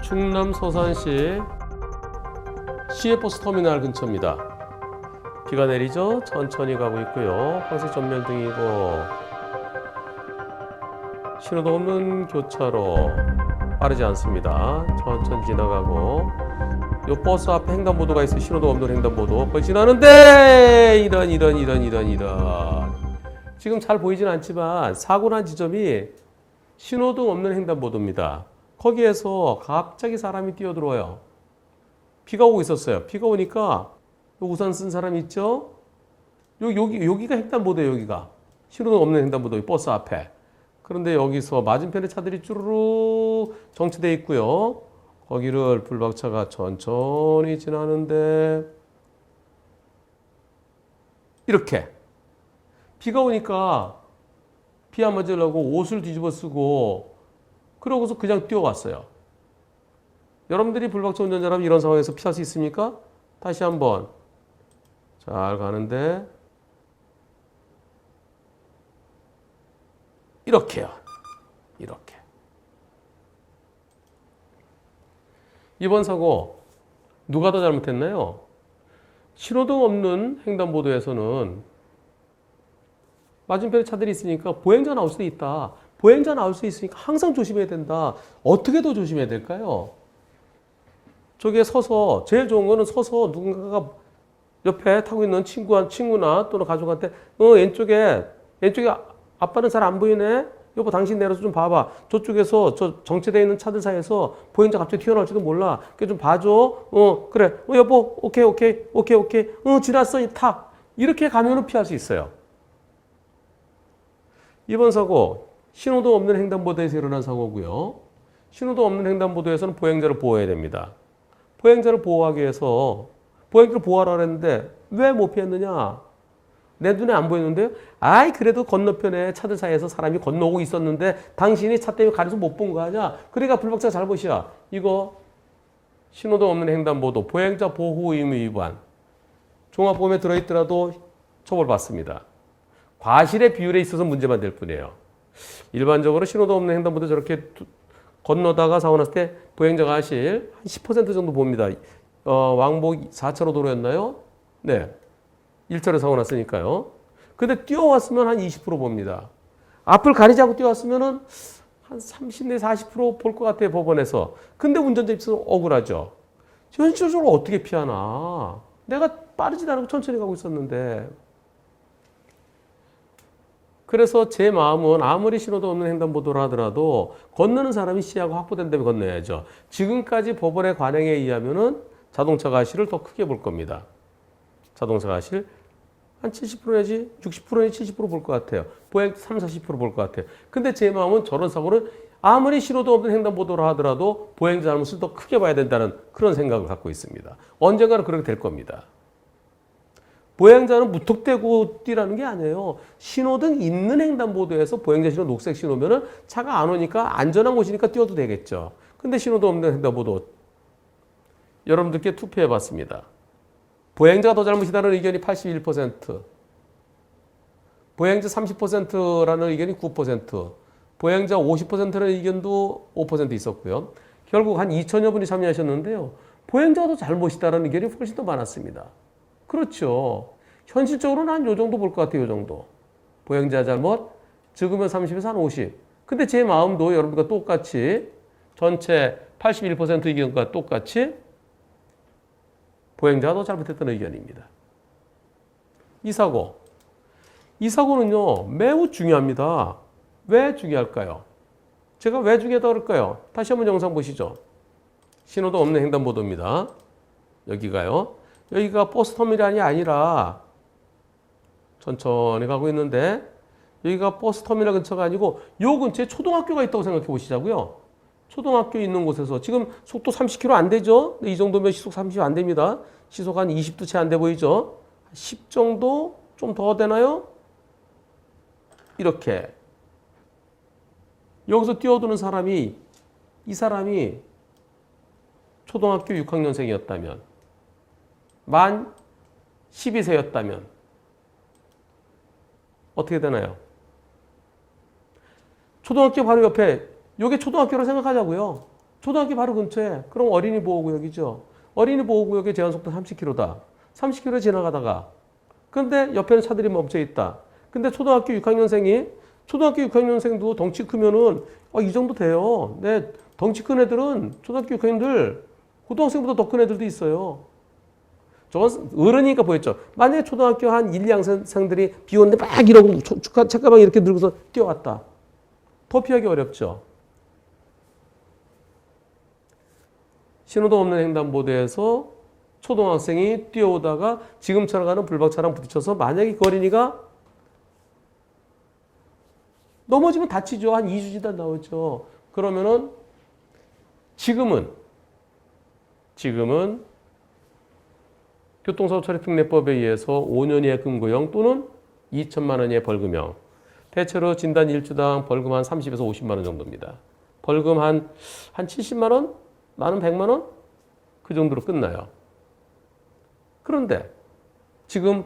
충남 서산시 시외버스터미널 근처입니다. 비가 내리죠? 천천히 가고 있고요. 황색 전면등이고 신호등 없는 교차로 빠르지 않습니다. 천천히 지나가고 요 버스 앞에 횡단보도가 있어요. 신호등 없는 횡단보도 그걸 지나는데 이런 지금 잘 보이진 않지만 사고 난 지점이 신호등 없는 횡단보도입니다. 거기에서 갑자기 사람이 뛰어들어와요. 비가 오고 있었어요. 비가 오니까 우산 쓴 사람 있죠? 여기가 횡단보도예요. 여기가 신호등 없는 횡단보도 버스 앞에. 그런데 여기서 맞은편에 차들이 쭈루룩 정체되어 있고요. 거기를 불박차가 천천히 지나는데 이렇게 비가 오니까 비 안 맞으려고 옷을 뒤집어 쓰고 그러고서 그냥 뛰어왔어요. 여러분들이 불박차 운전자라면 이런 상황에서 피할 수 있습니까? 다시 한번 잘 가는데 이렇게요. 이렇게. 이번 사고 누가 더 잘못했나요? 신호등 없는 횡단보도에서는 맞은편에 차들이 있으니까 보행자 나올 수도 있다. 보행자 나올 수 있으니까 항상 조심해야 된다. 어떻게 더 조심해야 될까요? 저기에 서서 제일 좋은 거는 서서 누군가가 옆에 타고 있는 친구나 또는 가족한테 왼쪽에 아빠는 잘 안 보이네. 여보 당신 내려서 좀 봐봐. 저쪽에서 저 정체되어 있는 차들 사이에서 보행자 갑자기 튀어나올지도 몰라. 그래 좀 봐줘. 그래. 여보 오케이. 지났어. 타. 이렇게 가면은 피할 수 있어요. 이번 사고 신호등 없는 횡단보도에서 일어난 사고고요. 신호등 없는 횡단보도에서는 보행자를 보호해야 됩니다. 보행자를 보호하기 위해서 보행자를 보호하라고 했는데 왜 못 피했느냐? 내 눈에 안 보이는데요? 그래도 건너편에 차들 사이에서 사람이 건너오고 있었는데 당신이 차 때문에 가려서 못 본 거 아니야? 그러니까 불박차 잘못이야. 이거 신호등 없는 횡단보도 보행자 보호 의무 위반. 종합보험에 들어있더라도 처벌받습니다. 과실의 비율에 있어서 문제만 될 뿐이에요. 일반적으로 신호등 없는 횡단보도 저렇게 건너다가 사고 났을 때 보행자 과실 한 10% 정도 봅니다. 왕복 4차로 도로였나요? 네. 1차로 사고 났으니까요. 근데 뛰어왔으면 한 20% 봅니다. 앞을 가리지 않고 뛰어왔으면 한 30, 40% 볼 것 같아요. 법원에서. 근데 운전자 입장에서 억울하죠. 현실적으로 어떻게 피하나. 내가 빠르지도 않고 천천히 가고 있었는데. 그래서 제 마음은 아무리 신호등 없는 횡단보도를 하더라도 건너는 사람이 시야가 확보된 다음에 건너야죠. 지금까지 법원의 관행에 의하면은 자동차 과실을 더 크게 볼 겁니다. 자동차 과실 한 70% 내지 60% 내지 70% 볼 것 같아요. 보행 3, 40% 볼 것 같아요. 근데 제 마음은 저런 사고는 아무리 신호등 없는 횡단보도를 하더라도 보행자 잘못을 더 크게 봐야 된다는 그런 생각을 갖고 있습니다. 언젠가는 그렇게 될 겁니다. 보행자는 무턱대고 뛰라는 게 아니에요. 신호등 있는 횡단보도에서 보행자 신호 녹색 신호면은 차가 안 오니까 안전한 곳이니까 뛰어도 되겠죠. 근데 신호등 없는 횡단보도 여러분들께 투표해 봤습니다. 보행자가 더 잘못이라는 의견이 81%, 보행자 30%라는 의견이 9%, 보행자 50%라는 의견도 5% 있었고요. 결국 한 2천여 분이 참여하셨는데요. 보행자가 더 잘못이다라는 의견이 훨씬 더 많았습니다. 그렇죠. 현실적으로는 한 요 정도 볼 것 같아요. 요 정도. 보행자 잘못, 적으면 30에서 한 50. 근데 제 마음도 여러분과 똑같이 전체 81% 의견과 똑같이 보행자가 더 잘못했다는 의견입니다. 이 사고는요 매우 중요합니다. 왜 중요할까요? 제가 왜 중요하다고 그럴까요? 다시 한번 영상 보시죠. 신호등 없는 횡단보도입니다. 여기가요. 여기가 버스터미널이 아니라 천천히 가고 있는데 여기가 버스터미널 근처가 아니고 요 근처에 초등학교가 있다고 생각해 보시자고요. 초등학교 있는 곳에서 지금 속도 30km 안 되죠? 이 정도면 시속 30 안 됩니다. 시속 한 20도 채 안 돼 보이죠? 10 정도? 좀 더 되나요? 이렇게. 여기서 뛰어드는 사람이 이 사람이 초등학교 6학년생이었다면 만 12세였다면 어떻게 되나요? 초등학교 바로 옆에 이게 초등학교로 생각하자고요. 초등학교 바로 근처에. 그럼 어린이 보호구역이죠. 어린이 보호구역의 제한속도 30km다. 30km 지나가다가 근데 옆에는 차들이 멈춰 있다. 근데 초등학교 6학년생도 덩치 크면은 이 정도 돼요. 네, 덩치 큰 애들은 초등학교 6학년들 고등학생보다 더 큰 애들도 있어요. 저건 어른이니까 보였죠. 만약에 초등학교 한 1, 2학년생들이 비 오는데 막 이러고 책가방 이렇게 들고서 뛰어왔다. 더 피하기 어렵죠. 신호등 없는 횡단보도에서 초등학생이 뛰어오다가 지금처럼 가는 불박차랑 부딪혀서 만약에 그 어린이가 넘어지면 다치죠. 한 2주 지나 나오죠. 그러면은 지금은 교통사고 처리특례법에 의해서 5년 이하 금고형 또는 2천만 원 이하의 벌금형. 대체로 진단 1주당 벌금 한 30에서 50만 원 정도입니다. 벌금 한 70만 원? 많은 100만 원? 그 정도로 끝나요. 그런데 지금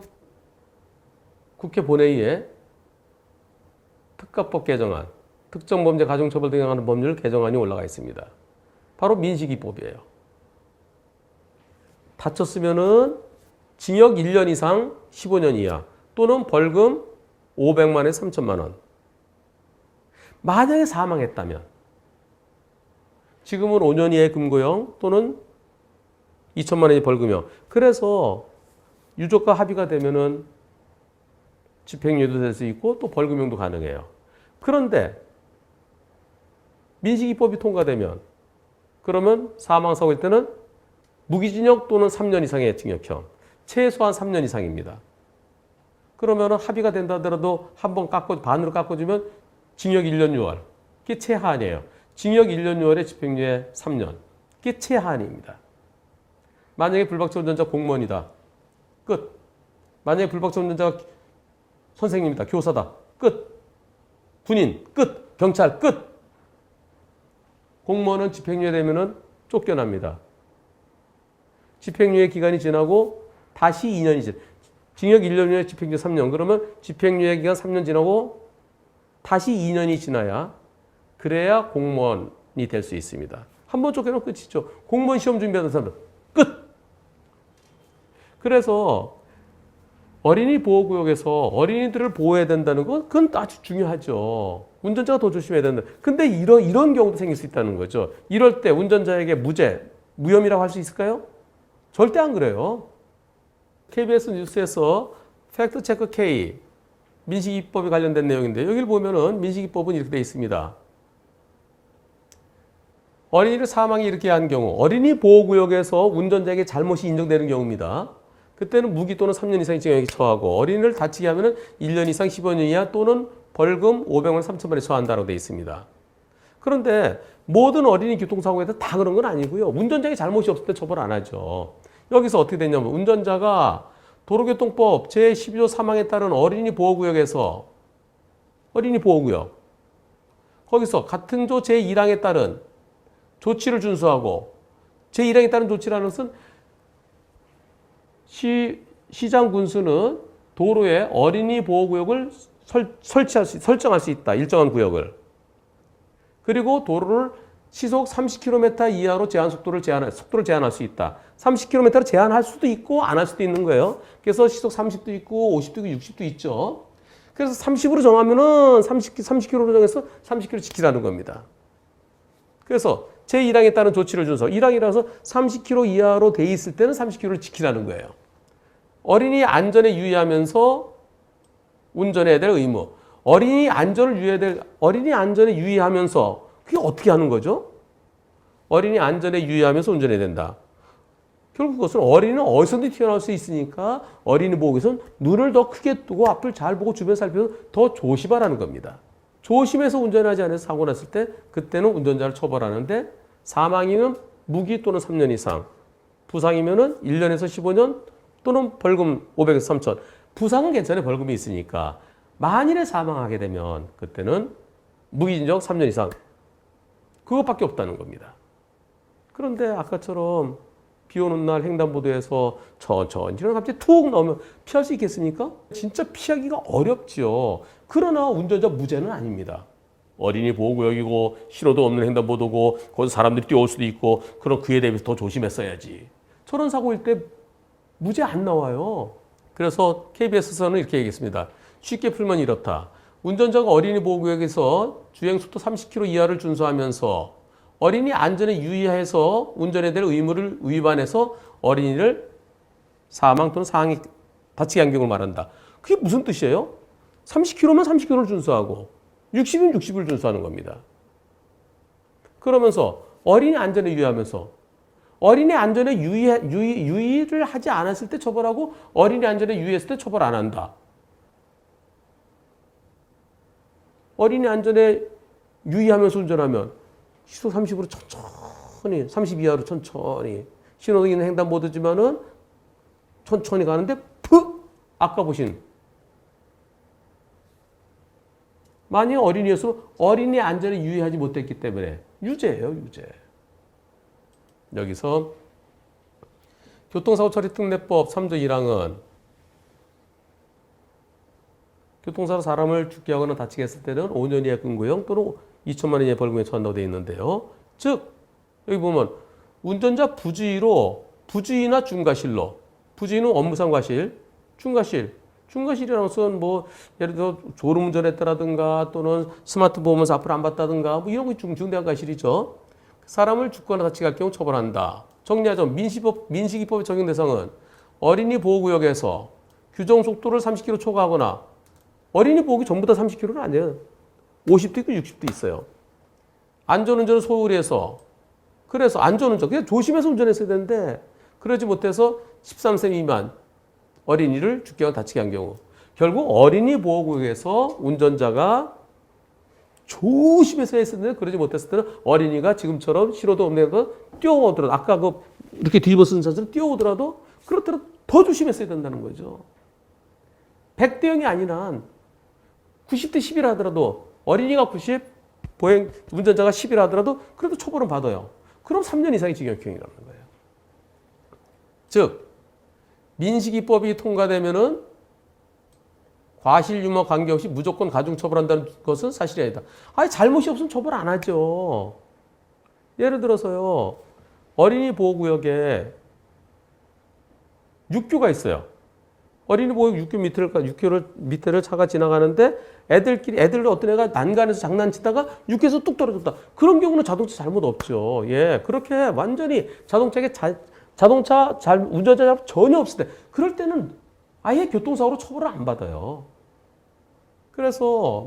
국회 본회의에 특가법 개정안, 특정범죄 가중처벌 등에 관한 법률 개정안이 올라가 있습니다. 바로 민식이법이에요. 다쳤으면은 징역 1년 이상 15년 이하 또는 벌금 500만에서 3천만 원. 만약에 사망했다면 지금은 5년 이하의 금고형 또는 2천만 원의 벌금형. 그래서 유족과 합의가 되면은 집행유예도 될 수 있고 또 벌금형도 가능해요. 그런데 민식이법이 통과되면 그러면 사망사고일 때는 무기징역 또는 3년 이상의 징역형, 최소한 3년 이상입니다. 그러면 합의가 된다 하더라도 한번 반으로 깎아주면 징역 1년 6월. 그게 최하한이에요. 징역 1년 6월에 집행유예 3년. 그게 최하한입니다. 만약에 불박차 운전자 공무원이다. 끝. 만약에 불박차 운전자가 선생님이다. 교사다. 끝. 군인. 끝. 경찰. 끝. 공무원은 집행유예 되면은 쫓겨납니다. 집행유예 기간이 지나고 다시 2년이 징역 1년 후에 집행유예 3년. 그러면 집행유예 기간 3년 지나고 다시 2년이 지나야 그래야 공무원이 될 수 있습니다. 한 번 쫓겨나면 끝이죠. 공무원 시험 준비하는 사람은 끝. 그래서 어린이 보호구역에서 어린이들을 보호해야 된다는 건 그건 아주 중요하죠. 운전자가 더 조심해야 된다. 근데 이런 경우도 생길 수 있다는 거죠. 이럴 때 운전자에게 무혐의라고 할 수 있을까요? 절대 안 그래요. KBS 뉴스에서 팩트체크 K 민식이법에 관련된 내용인데 여기를 보면은 민식이법은 이렇게 되어 있습니다. 어린이를 사망에 이르게 한 경우 어린이 보호구역에서 운전자에게 잘못이 인정되는 경우입니다. 그때는 무기 또는 3년 이상의 징역에 처하고 어린이를 다치게 하면 1년 이상 15년 이하 또는 벌금 500만 원 3천만 원에 처한다고 되어 있습니다. 그런데 모든 어린이 교통사고에서 다 그런 건 아니고요. 운전자에게 잘못이 없을 때 처벌 안 하죠. 여기서 어떻게 되냐면 운전자가 도로교통법 제12조 3항에 따른 어린이 보호구역에서 어린이 보호구역 거기서 같은 조 제1항에 따른 조치를 준수하고 제1항에 따른 조치라는 것은 시장 군수는 도로에 어린이 보호구역을 설정할 수 있다. 일정한 구역을. 그리고 도로를 시속 30km 이하로 속도를 제한할 수 있다. 30km로 제한할 수도 있고 안 할 수도 있는 거예요. 그래서 시속 30도 있고 50도 있고 60도 있죠. 그래서 30으로 정하면은 30km로 정해서 30km 지키라는 겁니다. 그래서 제1항에 따른 조치를 준수. 1항이라서 30km 이하로 돼 있을 때는 30km를 지키라는 거예요. 어린이 안전에 유의하면서 운전해야 될 의무. 어린이 안전에 유의하면서 그게 어떻게 하는 거죠? 어린이 안전에 유의하면서 운전해야 된다. 결국 그것은 어린이는 어디서든지 튀어나올 수 있으니까 어린이 보호구역에서는 눈을 더 크게 뜨고 앞을 잘 보고 주변 살펴서 더 조심하라는 겁니다. 조심해서 운전하지 않아서 사고 났을 때 그때는 운전자를 처벌하는데 사망이면 무기 또는 3년 이상, 부상이면은 1년에서 15년 또는 벌금 500에서 3천. 부상은 괜찮아요. 벌금이 있으니까. 만일에 사망하게 되면 그때는 무기징역 3년 이상. 그것밖에 없다는 겁니다. 그런데 아까처럼 비 오는 날 횡단보도에서 천천히 갑자기 툭 나오면 피할 수 있겠습니까? 진짜 피하기가 어렵죠. 그러나 운전자 무죄는 아닙니다. 어린이 보호구역이고 신호도 없는 횡단보도고 거기서 사람들이 뛰어올 수도 있고 그럼 그에 대비해서 더 조심했어야지. 저런 사고일 때 무죄 안 나와요. 그래서 KBS에서는 이렇게 얘기했습니다. 쉽게 풀면 이렇다. 운전자가 어린이 보호구역에서 주행속도 30km 이하를 준수하면서 어린이 안전에 유의해서 운전에 대한 의무를 위반해서 어린이를 사망 또는 상해 다치게 한 경우를 말한다. 그게 무슨 뜻이에요? 30km면 30km를 준수하고 60이면 60을 준수하는 겁니다. 그러면서 어린이 안전에 유의하면서 어린이 안전에 유의를 하지 않았을 때 처벌하고 어린이 안전에 유의했을 때 처벌 안 한다. 어린이 안전에 유의하면서 운전하면 시속 30으로 천천히 30 이하로 천천히 신호등 있는 횡단보도지만은 천천히 가는데 푹 아까 보신 만약 어린이였으면 어린이 안전에 유의하지 못했기 때문에 유죄예요, 유죄. 여기서 교통사고 처리 특례법 3조 1항은 교통사고로 사람을 죽게 하거나 다치게 했을 때는 5년 이하 금고형 또는 2천만 원 이하 벌금에 처한다고 되어 있는데요. 즉 여기 보면 운전자 부주의나 중과실로 부주의는 업무상 과실, 중과실이라는 것은 뭐 예를 들어 졸음운전했다라든가 또는 스마트 보험에서 앞으로 안 봤다든가 뭐 이런 거 중대한 과실이죠. 사람을 죽거나 다치게 할 경우 처벌한다. 정리하자면 민식이법의 적용 대상은 어린이 보호구역에서 규정 속도를 30km 초과하거나 어린이 보호구 전부 다 30km는 아니에요. 50도 있고 60도 있어요. 안전운전을 소홀히 해서 그래서 안전운전 그냥 조심해서 운전했어야 되는데 그러지 못해서 13세 미만 어린이를 죽게 하거나 다치게 한 경우 결국 어린이 보호구역에서 운전자가 조심해서 했었는데 그러지 못했을 때는 어린이가 지금처럼 신호도 없는 데서 뛰어오더라도 아까 이렇게 뒤집어 쓴 자세로 뛰어오더라도 그렇더라도 더 조심했어야 된다는 거죠. 100대 0이 아닌 한 90대 10이라 하더라도 어린이가 90, 운전자가 10이라 하더라도 그래도 처벌은 받아요. 그럼 3년 이상의 징역형이라는 거예요. 즉 민식이법이 통과되면은 과실 유무 관계없이 무조건 가중 처벌한다는 것은 사실이 아니다. 아니 잘못이 없으면 처벌 안 하죠. 예를 들어서요. 어린이 보호구역에 육교가 있어요. 어린이 보호구역 육교 밑에를 차가 지나가는데 애들 어떤 애가 난간에서 장난치다가 육교에서 뚝 떨어졌다. 그런 경우는 자동차 잘못 없죠. 예, 그렇게 완전히 자동차 운전자 잘못 전혀 없을 때 그럴 때는 아예 교통사고로 처벌을 안 받아요. 그래서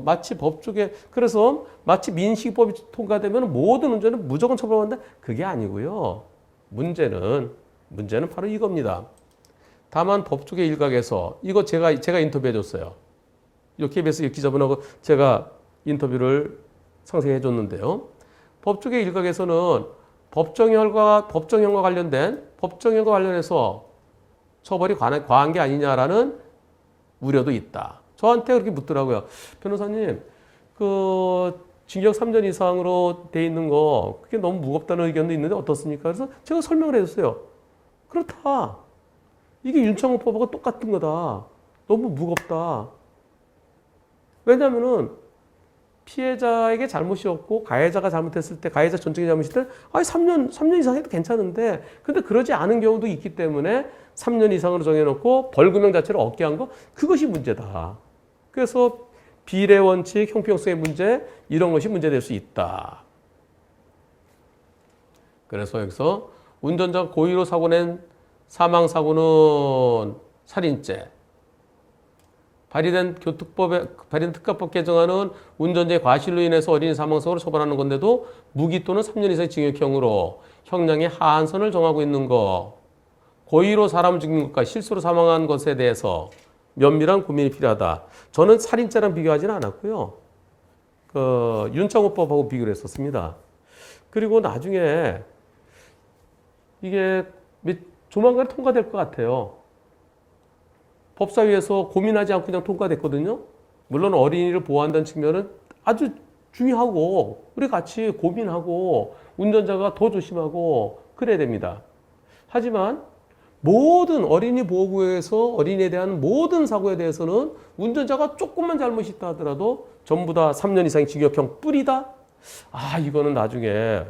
마치 민식이법이 통과되면 모든 운전은 무조건 처벌받는다. 그게 아니고요. 문제는 바로 이겁니다. 다만 법조계 일각에서 이거 제가 인터뷰해 줬어요. 이 KBS 기자분하고 제가 인터뷰를 상세히 해줬는데요. 법조계 일각에서는 법정형과 관련해서 처벌이 과한 게 아니냐라는 우려도 있다. 저한테 그렇게 묻더라고요. 변호사님, 징역 3년 이상으로 돼 있는 거 그게 너무 무겁다는 의견도 있는데 어떻습니까? 그래서 제가 설명을 해줬어요. 그렇다. 이게 윤창호법하고 똑같은 거다. 너무 무겁다. 왜냐면은 피해자에게 잘못이 없고 가해자가 잘못했을 때 가해자 전적인 잘못일 때 3년 이상 해도 괜찮은데 근데 그러지 않은 경우도 있기 때문에 3년 이상으로 정해놓고 벌금형 자체를 얻게 한 거 그것이 문제다. 그래서 비례 원칙, 형평성의 문제 이런 것이 문제될 수 있다. 그래서 여기서 운전자가 고의로 사고 낸 사망사고는 살인죄. 발의된 특가법 개정안은 운전자의 과실로 인해서 어린이 사망사고로 처벌하는 건데도 무기 또는 3년 이상의 징역형으로 형량의 하한선을 정하고 있는 거. 고의로 사람을 죽인 것과 실수로 사망한 것에 대해서 면밀한 고민이 필요하다. 저는 살인죄랑 비교하지는 않았고요. 윤창호법하고 비교를 했었습니다. 그리고 나중에 이게 조만간 통과될 것 같아요. 법사위에서 고민하지 않고 그냥 통과됐거든요. 물론 어린이를 보호한다는 측면은 아주 중요하고 우리 같이 고민하고 운전자가 더 조심하고 그래야 됩니다. 하지만 모든 어린이 보호구역에서 어린이에 대한 모든 사고에 대해서는 운전자가 조금만 잘못이 있다 하더라도 전부 다 3년 이상 징역형 뿌리다? 아, 이거는 나중에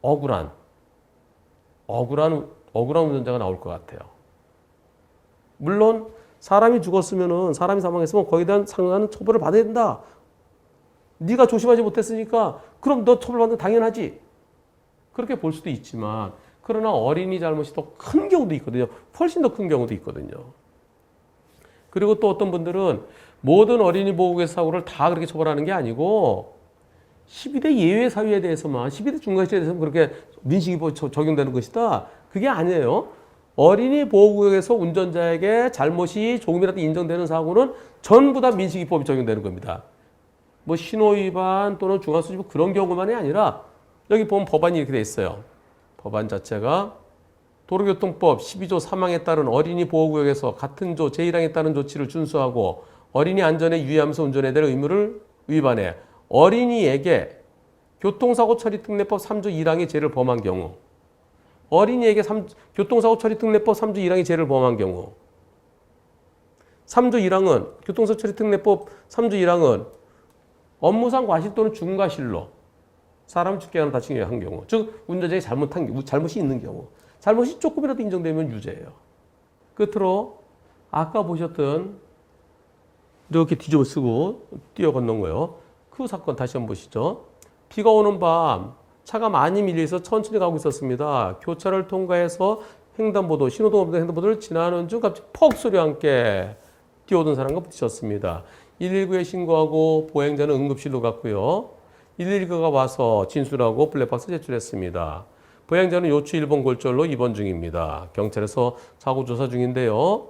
억울한 운전자가 나올 것 같아요. 물론 사람이 죽었으면은 사람이 사망했으면 거기에 대한 상당한 처벌을 받아야 된다. 네가 조심하지 못했으니까 그럼 너 처벌받는 당연하지. 그렇게 볼 수도 있지만 그러나 어린이 잘못이 더 큰 경우도 있거든요. 훨씬 더 큰 경우도 있거든요. 그리고 또 어떤 분들은 모든 어린이 보호구역 사고를 다 그렇게 처벌하는 게 아니고 12대 예외 사유에 대해서만 12대 중과실에 대해서만 그렇게 민식이법 적용되는 것이다. 그게 아니에요. 어린이 보호구역에서 운전자에게 잘못이 조금이라도 인정되는 사고는 전부 다 민식이법이 적용되는 겁니다. 뭐 신호위반 또는 중앙수집 그런 경우만이 아니라 여기 보면 법안이 이렇게 돼 있어요. 법안 자체가 도로교통법 12조 3항에 따른 어린이 보호구역에서 같은 조 제1항에 따른 조치를 준수하고 어린이 안전에 유의하면서 운전해야 될 의무를 위반해 어린이에게 교통사고 처리 특례법 3조 1항의 죄를 범한 경우 어린이에게 교통사고 처리 특례법 3조 1항의 죄를 범한 경우 3조 1항은 교통사고 처리 특례법 3조 1항은 업무상 과실 또는 중과실로 사람 죽게 하는 다치게 한 경우 즉 운전자의 잘못이 있는 경우 잘못이 조금이라도 인정되면 유죄예요. 끝으로 아까 보셨던 이렇게 뒤집어 쓰고 뛰어 건넌 거요. 그 사건 다시 한번 보시죠. 비가 오는 밤 차가 많이 밀려서 천천히 가고 있었습니다. 교차를 통과해서 횡단보도, 신호등 없는 횡단보도를 지나는 중 갑자기 퍽 소리와 함께 뛰어오던 사람과 부딪혔습니다. 119에 신고하고 보행자는 응급실로 갔고요. 119가 와서 진술하고 블랙박스 제출했습니다. 보행자는 요추 1번 골절로 입원 중입니다. 경찰에서 사고 조사 중인데요.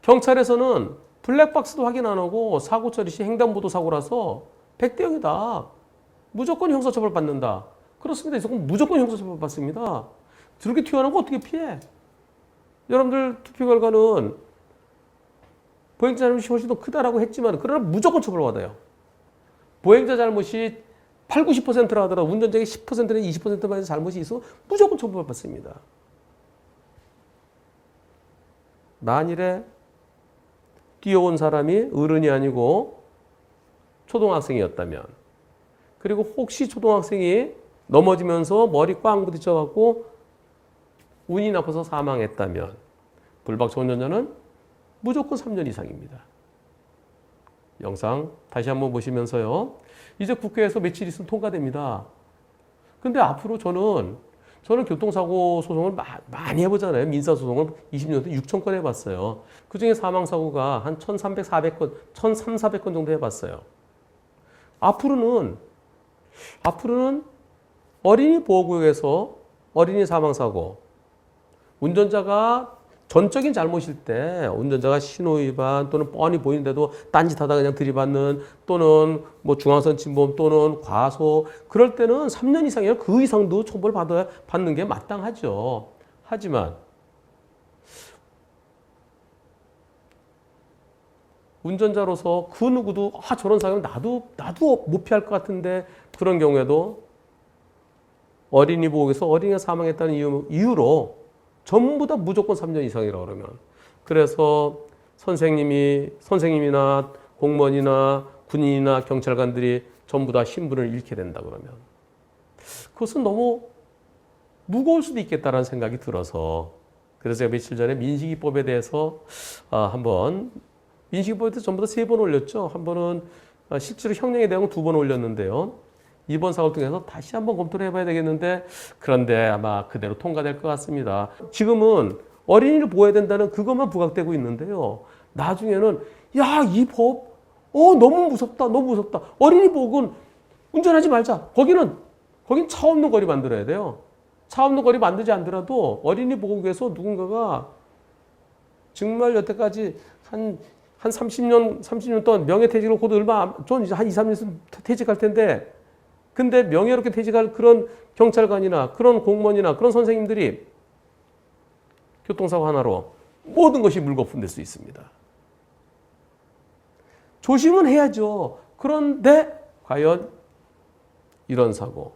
경찰에서는 블랙박스도 확인 안 하고 사고 처리 시 횡단보도 사고라서 100대 0이다. 무조건 형사처벌 받는다. 그렇습니다. 이 사건 무조건 형사처벌 받습니다. 저렇게 튀어나온 거 어떻게 피해? 여러분들 투표 결과는 보행자 잘못이 훨씬 더 크다라고 했지만 그러나 무조건 처벌받아요. 보행자 잘못이 8, 90%라 하더라도 운전자에게 10%나 20%만 잘못이 있어 무조건 처벌받습니다. 만일에 뛰어온 사람이 어른이 아니고 초등학생이었다면 그리고 혹시 초등학생이 넘어지면서 머리 꽝 부딪혀갖고 운이 나빠서 사망했다면 불박차 운전자는 무조건 3년 이상입니다. 영상 다시 한번 보시면서요. 이제 국회에서 며칠 있으면 통과됩니다. 근데 앞으로 저는 교통사고 소송을 많이 해보잖아요. 민사소송을 20년 동안 6천 건 해봤어요. 그중에 사망사고가 한 1,300, 400건, 1,300, 400건 정도 해봤어요. 앞으로는 어린이 보호구역에서 어린이 사망사고, 운전자가 전적인 잘못일 때 운전자가 신호위반 또는 뻔히 보이는데도 딴짓하다 그냥 들이받는 또는 뭐 중앙선 침범 또는 과소 그럴 때는 3년 이상이나 그 이상도 처벌받는 게 마땅하죠. 하지만 운전자로서 그 누구도 저런 사고는 나도 못 피할 것 같은데 그런 경우에도 어린이 보호구역에서 어린이가 사망했다는 이유로 전부 다 무조건 3년 이상이라고 그러면 그래서 선생님이나 공무원이나 군인이나 경찰관들이 전부 다 신분을 잃게 된다 그러면 그것은 너무 무거울 수도 있겠다라는 생각이 들어서 그래서 제가 며칠 전에 민식이법에 대해서 한번 민식이법에 대해서 전부 다 3번 올렸죠. 한 번은 실제로 형량에 대한 2번 올렸는데요. 이번 사고를 통해서 다시 한번 검토를 해봐야 되겠는데 그런데 아마 그대로 통과될 것 같습니다. 지금은 어린이를 보호해야 된다는 그것만 부각되고 있는데요. 나중에는 이 법 너무 무섭다. 어린이 보호구역은 운전하지 말자. 거긴 차 없는 거리 만들어야 돼요. 차 없는 거리 만들지 않더라도 어린이 보호구역에서 누군가가 정말 여태까지 한 30년 동안 명예퇴직을 곧 전 이제 한 2, 3년 있으면 퇴직할 텐데 근데 명예롭게 퇴직할 그런 경찰관이나 그런 공무원이나 그런 선생님들이 교통사고 하나로 모든 것이 물거품될 수 있습니다. 조심은 해야죠. 그런데 과연 이런 사고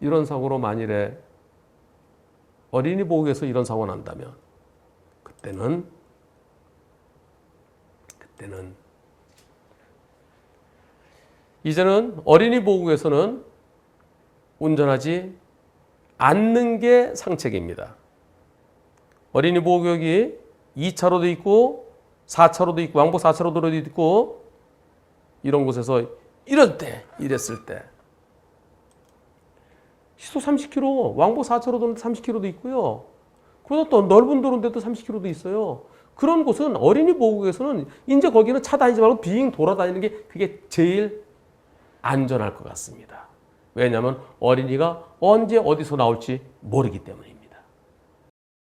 이런 사고로 만일에 어린이 보호구역에서 이런 사고가 난다면 그때는 이제는 어린이 보호구역에서는 운전하지 않는 게 상책입니다. 어린이 보호구역이 2차로도 있고 4차로도 있고 왕복 4차로 도로도 있고 이런 곳에서 이랬을 때 시속 30km, 왕복 4차로 도로 30km도 있고요. 그러다 또 넓은 도로인데도 30km도 있어요. 그런 곳은 어린이 보호구역에서는 이제 거기는 차 다니지 말고 빙 돌아다니는 게 그게 제일 안전할 것 같습니다. 왜냐하면 어린이가 언제 어디서 나올지 모르기 때문이에요.